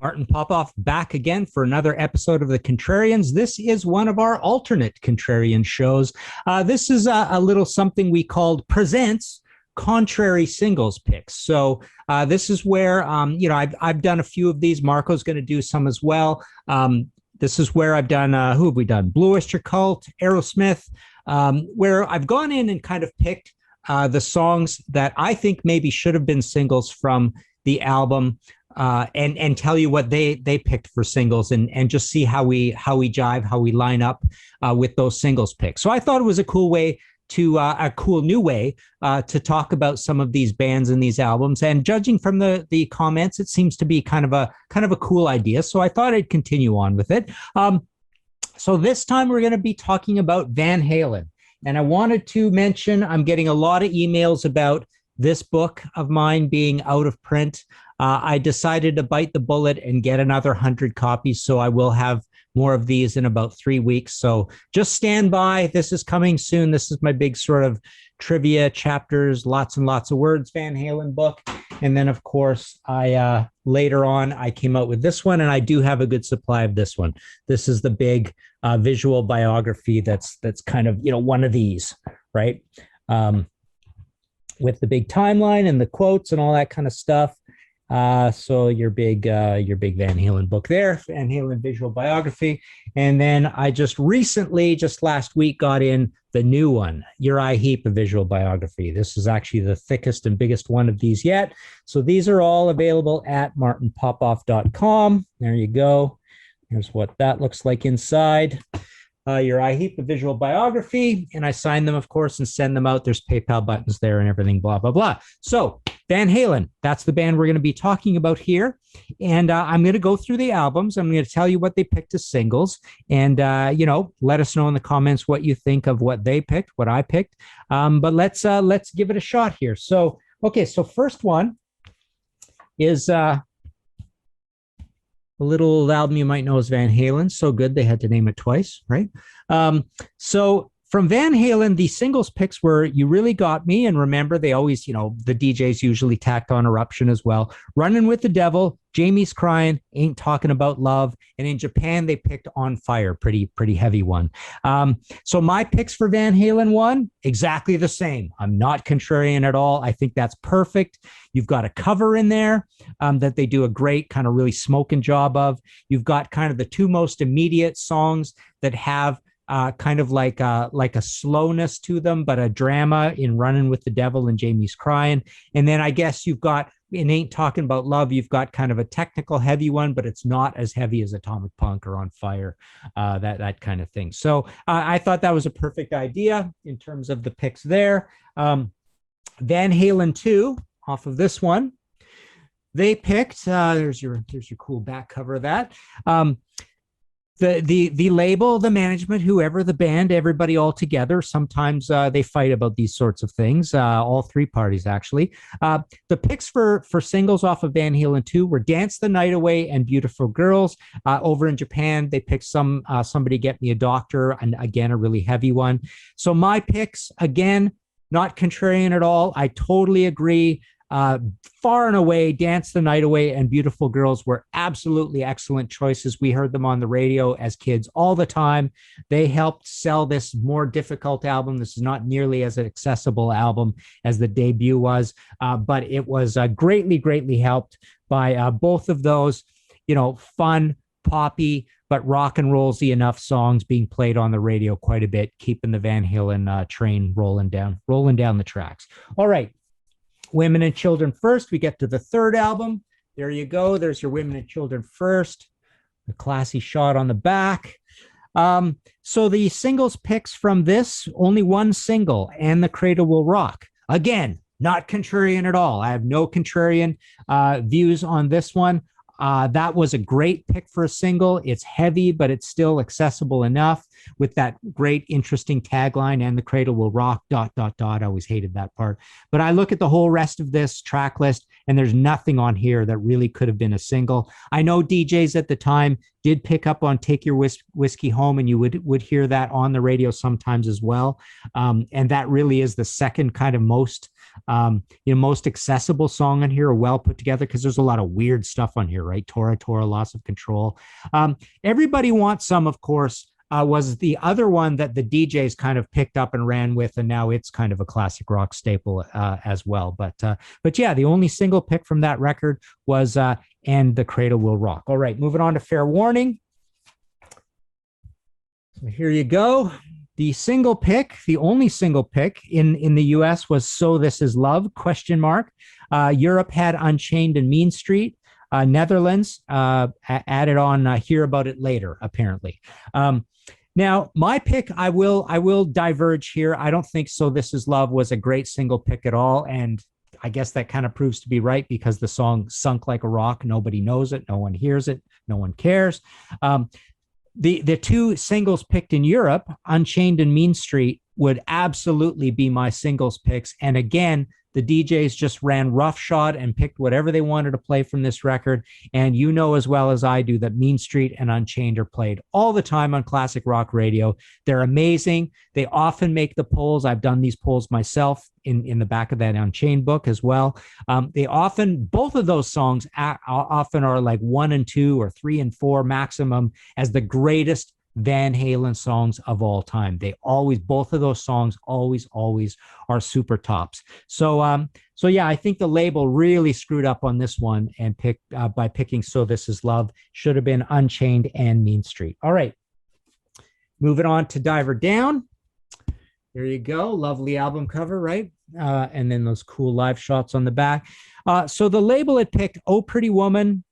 Martin Popoff back again for another episode of the Contrarians. This is one of our alternate Contrarian shows. This is a little something we called Presents Contrary Singles Picks. So this is where, I've done a few of these. Marco's going to do some as well. This is where I've done, who have we done? Blue Oyster Cult, Aerosmith, where I've gone in and kind of picked the songs that I think maybe should have been singles from the album. And tell you what they picked for singles and just see how we jive, how we line up with those singles picks. So I thought it was a cool way to a cool new way to talk about some of these bands and these albums. And judging from the comments, it seems to be kind of a cool idea. So I thought I'd continue on with it. So this time we're going to be talking about Van Halen. And I wanted to mention I'm getting a lot of emails about this book of mine being out of print. I decided to bite the bullet and get another 100 copies. So I will have more of these in about 3 weeks. So just stand by. This is coming soon. This is my big sort of trivia chapters, lots and lots of words, Van Halen book. And then, of course, I later on, I came out with this one, and I do have a good supply of this one. This is the big visual biography that's kind of, one of these, right? With the big timeline and the quotes and all that kind of stuff. So your big Van Halen book there, Van Halen visual biography. And then I just recently, just last week, got in the new one, Uriah Heep, a visual biography. This is actually the thickest and biggest one of these yet. So these are all available at martinpopoff.com. There you go. Here's what that looks like inside. Uriah Heep, a visual biography, and I sign them, of course, and send them out. There's PayPal buttons there and everything, blah, blah, blah. So Van Halen, that's the band we're going to be talking about here. And I'm going to go through the albums. I'm going to tell you what they picked as singles. And, let us know in the comments what you think of what they picked, what I picked. But let's give it a shot here. So, okay, so first one is... a little album you might know as Van Halen. So good, they had to name it twice, right? So from Van Halen, the singles picks were You Really Got Me. And remember, they always, the DJs usually tacked on Eruption as well. Running with the Devil, Jamie's Crying, Ain't Talking About Love. And in Japan, they picked On Fire, pretty heavy one. So my picks for Van Halen 1, exactly the same. I'm not contrarian at all. I think that's perfect. You've got a cover in there that they do a great kind of really smoking job of. You've got kind of the two most immediate songs that have kind of like a slowness to them, but a drama in Running with the Devil and Jamie's Crying. And then I guess you've got in Ain't Talking About Love, you've got kind of a technical heavy one, but it's not as heavy as Atomic Punk or On Fire, that kind of thing. So I thought that was a perfect idea in terms of the picks there. Van Halen II, off of this one, they picked, there's your cool back cover of that. The label, the management, whoever, the band, everybody all together. Sometimes they fight about these sorts of things. All three parties, actually. The picks for singles off of Van Halen 2 were Dance the Night Away and Beautiful Girls. Over in Japan, they picked Somebody Get Me a Doctor, and again, a really heavy one. So my picks, again, not contrarian at all. I totally agree. Far and away, Dance the Night Away and Beautiful Girls were absolutely excellent choices. We heard them on the radio as kids all the time. They helped sell this more difficult album. This is not nearly as an accessible album as the debut was, but it was greatly, greatly helped by both of those, fun, poppy, but rock and rollsy enough songs being played on the radio quite a bit, keeping the Van Halen train rolling down the tracks. All right. Women and Children First. We get to the third album. There you go. There's your Women and Children First. The classy shot on the back. So the singles picks from this, only one single, And the Cradle Will Rock. Again, not contrarian at all. I have no contrarian views on this one. That was a great pick for a single. It's heavy, but it's still accessible enough with that great, interesting tagline, And the Cradle Will Rock, ... I always hated that part. But I look at the whole rest of this track list, and there's nothing on here that really could have been a single. I know DJs at the time did pick up on Take Your Whiskey Home, and you would hear that on the radio sometimes as well. And that really is the second kind of most Most accessible song on here, well put together, because there's a lot of weird stuff on here, right? Tora Tora, Loss of Control. Everybody Wants Some, of course, was the other one that the DJs kind of picked up and ran with, and now it's kind of a classic rock staple as well. But yeah, the only single pick from that record was "And the Cradle Will Rock." All right, moving on to Fair Warning. So here you go. The single pick, the only single pick in the U.S. was "So This Is Love?" ? Europe had "Unchained" and "Mean Street." Netherlands added on "Hear About It Later," apparently. Now, my pick, I will diverge here. I don't think "So This Is Love" was a great single pick at all, and I guess that kind of proves to be right, because the song sunk like a rock. Nobody knows it. No one hears it. No one cares. The two singles picked in Europe, "Unchained" and "Mean Street," would absolutely be my singles picks. And again, the DJs just ran roughshod and picked whatever they wanted to play from this record. And you know as well as I do that "Mean Street" and "Unchained" are played all the time on classic rock radio. They're amazing. They often make the polls. I've done these polls myself in the back of that "Unchained" book as well. Both of those songs often are like 1 and 2 or 3 and 4 maximum as the greatest Van Halen songs of all time. Both of those songs always are super tops. So yeah, I think the label really screwed up on this one and by picking "So This Is Love." Should have been "Unchained" and "Mean Street." All right, moving on to Diver Down. There you go. Lovely album cover, right? And then those cool live shots on the back. So the label had picked "Oh Pretty Woman,"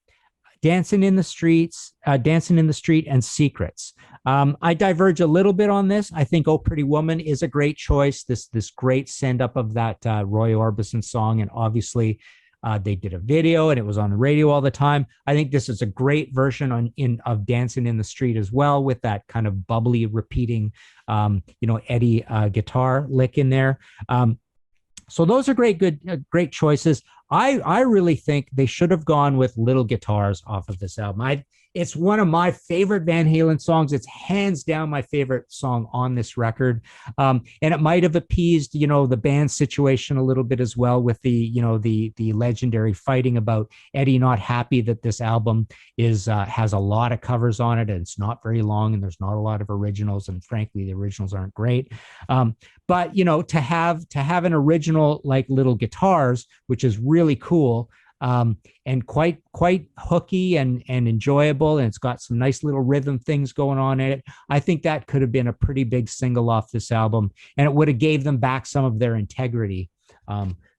"Dancing in the Street," and "Secrets." I diverge a little bit on this. I think "Oh Pretty Woman" is a great choice. This great send up of that Roy Orbison song, and obviously they did a video and it was on the radio all the time. I think this is a great version of "Dancing in the Street" as well, with that kind of bubbly repeating, Eddie guitar lick in there. So those are great choices. I really think they should have gone with little guitars off of this album. It's one of my favorite Van Halen songs. It's hands down my favorite song on this record. And it might have appeased, the band situation a little bit as well, with the legendary fighting about Eddie not happy that this album has a lot of covers on it, and it's not very long, and there's not a lot of originals, and frankly, the originals aren't great. But to have an original like little guitars, which is really cool, and quite hooky and enjoyable, and it's got some nice little rhythm things going on in it. I think that could have been a pretty big single off this album, and it would have gave them back some of their integrity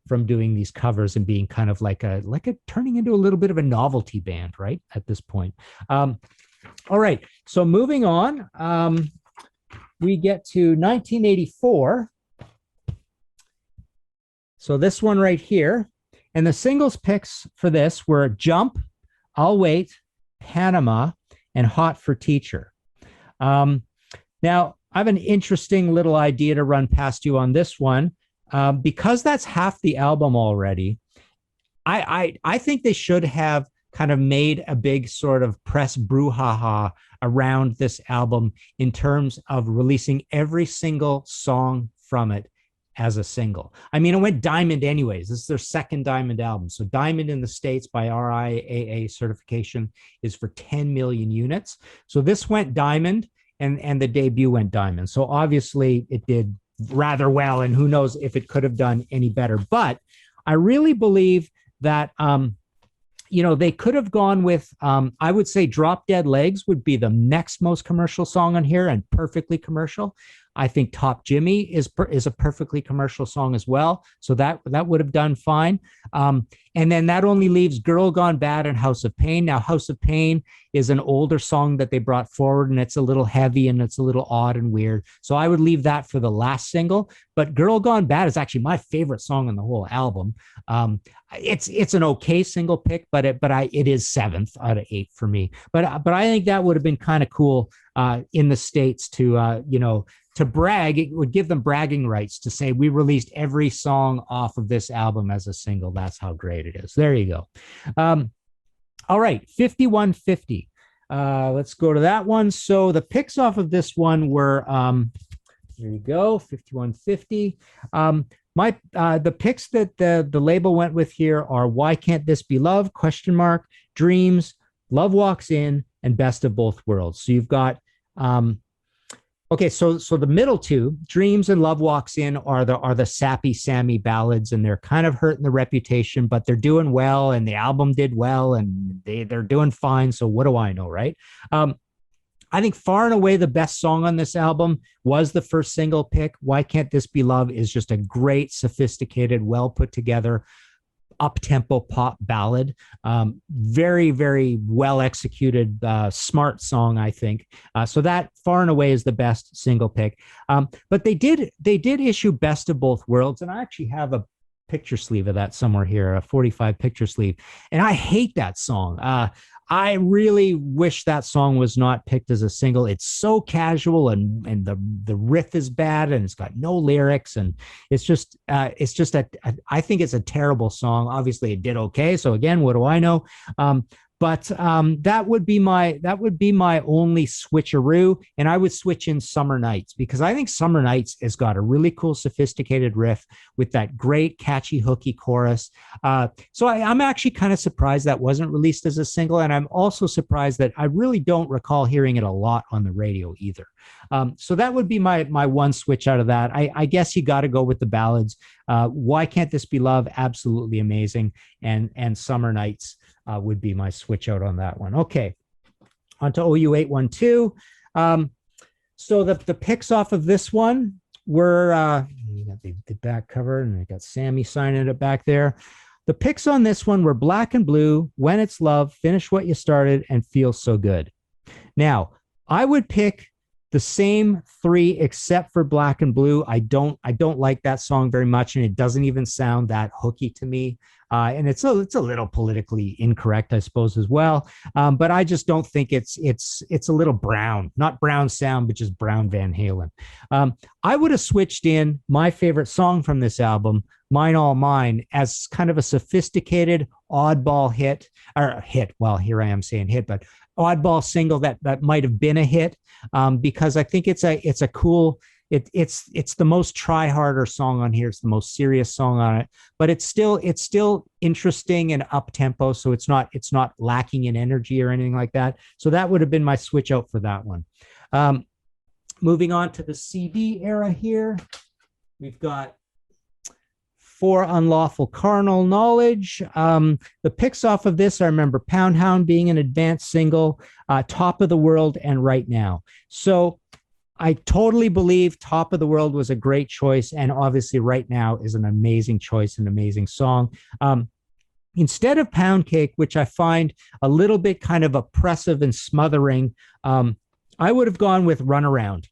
from doing these covers and being kind of like a turning into a little bit of a novelty band, right, at this point. All right, so moving on, we get to 1984. So this one right here. And the singles picks for this were "Jump," "I'll Wait," "Panama," and "Hot for Teacher." Now, I have an interesting little idea to run past you on this one. Because that's half the album already, I think they should have kind of made a big sort of press brouhaha around this album in terms of releasing every single song from it as a single. I mean, it went diamond anyways. This is their second diamond album. So diamond in the States by RIAA certification is for 10 million units. So this went diamond, and the debut went diamond. So obviously it did rather well, and who knows if it could have done any better. But I really believe that, they could have gone with, I would say "Drop Dead Legs" would be the next most commercial song on here, and perfectly commercial. I think "Top Jimmy" is a perfectly commercial song as well. So that would have done fine. And then that only leaves "Girl Gone Bad" and "House of Pain." Now, "House of Pain" is an older song that they brought forward, and it's a little heavy and it's a little odd and weird. So I would leave that for the last single. But "Girl Gone Bad" is actually my favorite song on the whole album. It's an okay single pick, but it is 7th out of 8 for me. But I think that would have been kind of cool in the States to brag. It would give them bragging rights to say, we released every song off of this album as a single. That's how great it is. There you go. All right, 5150. Let's go to that one. So the picks off of this one were, here you go, 5150. The picks that the label went with here are Why Can't This Be Love? Question mark, Dreams, Love Walks In, and Best of Both Worlds. So you've got okay, so the middle two, Dreams and Love Walks In, are the sappy Sammy ballads, and they're kind of hurting the reputation, but they're doing well, and the album did well, and they're doing fine. So what do I know, right? I think far and away the best song on this album was the first single pick. Why Can't This Be Love is just a great, sophisticated, well put together, up tempo pop ballad. Very, very well executed, smart song, I think. So that far and away is the best single pick. But they did issue Best of Both Worlds, and I actually have a picture sleeve of that somewhere here, a 45 picture sleeve, and I hate that song. I really wish that song was not picked as a single. It's so casual, and the riff is bad, and it's got no lyrics, and it's just I think it's a terrible song. Obviously, it did okay. So again, what do I know? But that would be my only switcheroo, and I would switch in Summer Nights, because I think Summer Nights has got a really cool, sophisticated riff with that great, catchy, hooky chorus. So I'm actually kind of surprised that wasn't released as a single, and I'm also surprised that I really don't recall hearing it a lot on the radio either. So that would be my one switch out of that. I guess you got to go with the ballads. Why Can't This Be Love? Absolutely amazing, and Summer Nights would be my switch out on that one. Okay, on to OU812. So the picks off of this one were, you got the back cover, and I got Sammy signing it back there. The picks on this one were Black and Blue, When It's Love, Finish What You Started, and Feels So Good. Now, I would pick the same three except for Black and Blue. I don't like that song very much, and it doesn't even sound that hooky to me. And it's a little politically incorrect, I suppose, as well. But I just don't think it's a little brown, not brown sound, but just brown Van Halen. I would have switched in my favorite song from this album, Mine All Mine, as kind of a sophisticated oddball hit. Well, here I am saying hit, but oddball single that might have been a hit, because I think it's a cool. It's the most try harder song on here. It's the most serious song on it, but it's still interesting and up tempo. So it's not lacking in energy or anything like that. So that would have been my switch out for that one. Moving on to the CD era here, we've got For Unlawful Carnal Knowledge. The picks off of this, I remember Pound Hound being an advanced single, Top of the World, and Right Now. So I totally believe Top of the World was a great choice, and obviously Right Now is an amazing choice, an amazing song. Instead of Pound Cake, which I find a little bit kind of oppressive and smothering, I would have gone with Run Around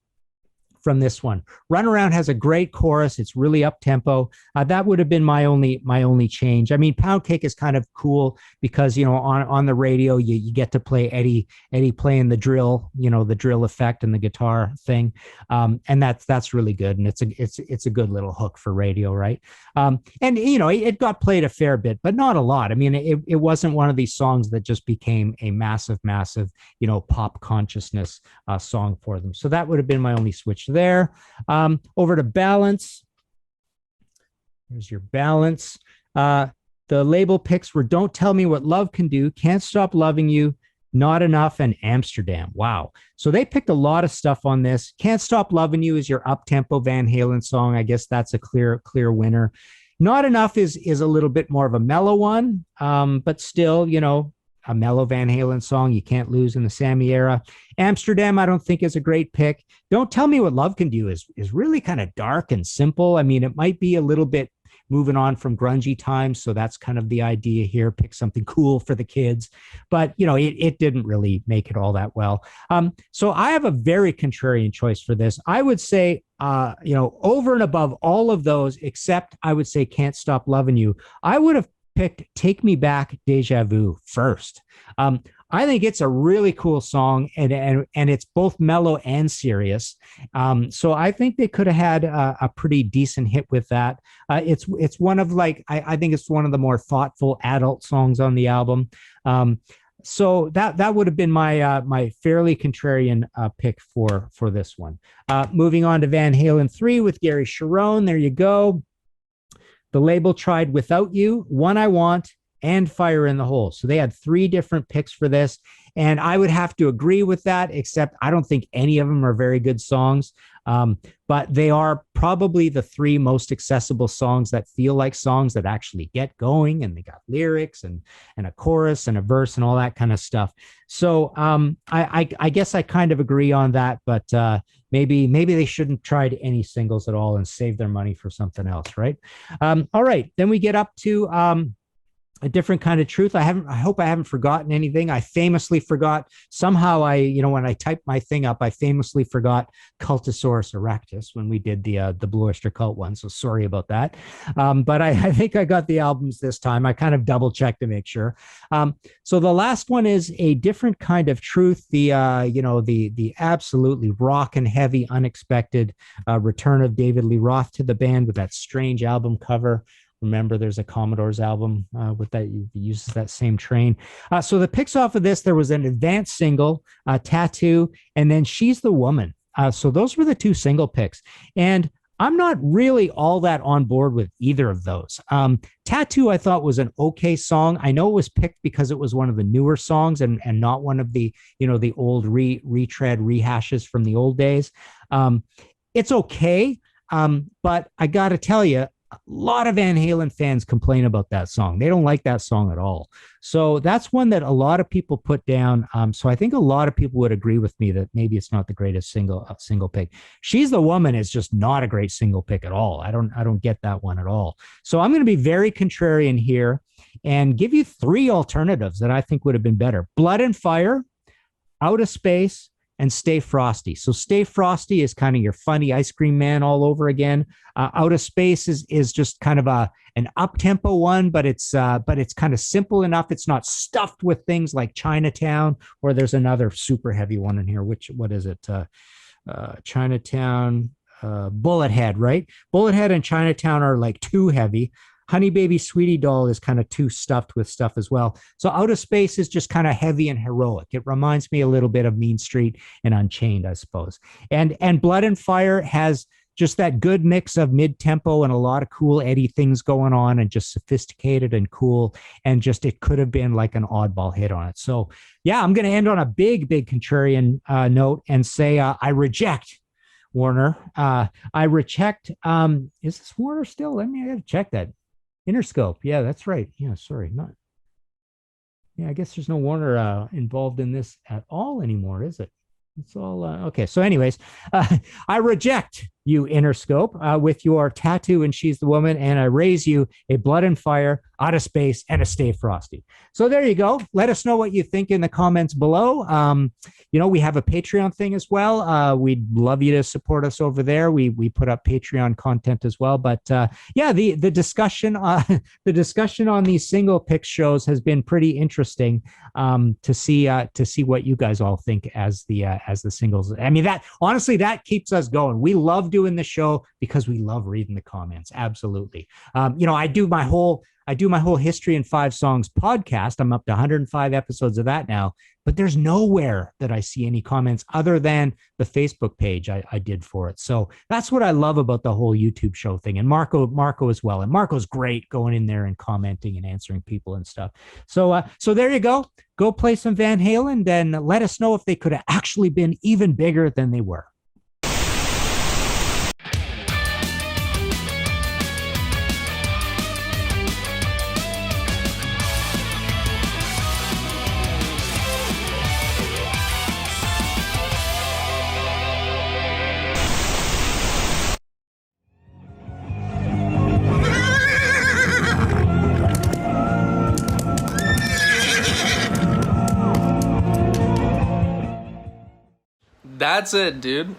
from this one. Run Around has a great chorus. It's really up tempo. That would have been my only change. I mean, Pound Cake is kind of cool because, you know, on the radio, you get to play Eddie playing the drill, you know, the drill effect and the guitar thing. And that's really good. And it's a good little hook for radio. Right. And, you know, it got played a fair bit, but not a lot. I mean, it wasn't one of these songs that just became a massive, you know, pop consciousness song for them. So that would have been my only switch there. Over to Balance. There's your Balance. The label picks were Don't Tell Me What Love Can Do, Can't Stop Loving You, Not Enough, and Amsterdam. Wow. So they picked a lot of stuff on this. Can't Stop Loving You is your up-tempo Van Halen song. I guess that's a clear winner. Not Enough is a little bit more of a mellow one, but still, you know, a mellow Van Halen song you can't lose in the Sammy era. Amsterdam, I don't think is a great pick. Don't Tell Me What Love Can Do is really kind of dark and simple. I mean, it might be a little bit moving on from grungy times, so that's kind of the idea here. Pick something cool for the kids, but you know, it didn't really make it all that well. So I have a very contrarian choice for this. I would say, you know, over and above all of those, except I would say Can't Stop Loving You, I would have picked Take Me Back, Deja Vu first. I think it's a really cool song, and it's both mellow and serious. So I think they could have had a pretty decent hit with that. It's one of I think it's one of the more thoughtful adult songs on the album. So that would have been my fairly contrarian pick for this one. Moving on to Van Halen 3 with Gary Cherone. There you go. The label tried Without You, One I Want, and Fire in the Hole. So they had 3 different picks for this. And I would have to agree with that, except I don't think any of them are very good songs. But they are probably the 3 most accessible songs that feel like songs that actually get going, and they got lyrics and a chorus and a verse and all that kind of stuff. So I guess I kind of agree on that, but maybe they shouldn't try any singles at all and save their money for something else, right? All right, then we get up to a different kind of truth. I hope I haven't forgotten anything. I famously forgot somehow. When I typed my thing up, I famously forgot Cultosaurus erectus when we did the Blue Oyster Cult one. So sorry about that. But I think I got the albums this time. I kind of double checked to make sure. So the last one is a different kind of truth. The absolutely rockin' heavy, unexpected return of David Lee Roth to the band with that strange album cover. Remember, there's a Commodores album with that uses that same train. So the picks off of this, there was an advanced single, Tattoo, and then She's the Woman. So those were the 2 single picks. And I'm not really all that on board with either of those. Tattoo, I thought, was an okay song. I know it was picked because it was one of the newer songs and not one of the, the old retread rehashes from the old days. It's okay. But I got to tell you, a lot of Van Halen fans complain about that song. They don't like that song at all. So that's one that a lot of people put down. So I think a lot of people would agree with me that maybe it's not the greatest single pick. She's the Woman is just not a great single pick at all. I don't get that one at all. So I'm going to be very contrarian here and give you 3 alternatives that I think would have been better. Blood and Fire, Out of Space, and Stay Frosty. So Stay Frosty is kind of your funny ice cream man all over again. Out of Space is just kind of an up-tempo one, but it's kind of simple enough. It's not stuffed with things like Chinatown, or there's another super heavy one in here. What is it? Chinatown, Bullethead, right? Bullethead and Chinatown are like too heavy. Honey Baby Sweetie Doll is kind of too stuffed with stuff as well. So Out of Space is just kind of heavy and heroic. It reminds me a little bit of Mean Street and Unchained, I suppose. And Blood and Fire has just that good mix of mid-tempo and a lot of cool Eddie things going on, and just sophisticated and cool, and just it could have been like an oddball hit on it. So yeah, I'm going to end on a big contrarian note and say I reject Warner. I reject. Is this Warner still? I got to check that. Interscope. Yeah, that's right. Yeah, sorry. Yeah, I guess there's no Warner involved in this at all anymore, is it? It's all okay. So anyways, I reject you, Interscope, with your Tattoo and She's the Woman, and I raise you a Blood and Fire, Out of Space, and a Stay Frosty. So there you go. Let us know what you think in the comments below. We have a Patreon thing as well. We'd love you to support us over there. We put up Patreon content as well. But yeah, the discussion on these single pick shows has been pretty interesting to see what you guys all think as the singles. I mean, that honestly, that keeps us going. We love doing the show because we love reading the comments. Absolutely. I do my whole History in 5 Songs podcast. I'm up to 105 episodes of that now, but there's nowhere that I see any comments other than the Facebook page I did for it. So that's what I love about the whole YouTube show thing. And Marco as well. And Marco's great going in there and commenting and answering people and stuff. So there you go. Go play some Van Halen and let us know if they could have actually been even bigger than they were. That's it, dude.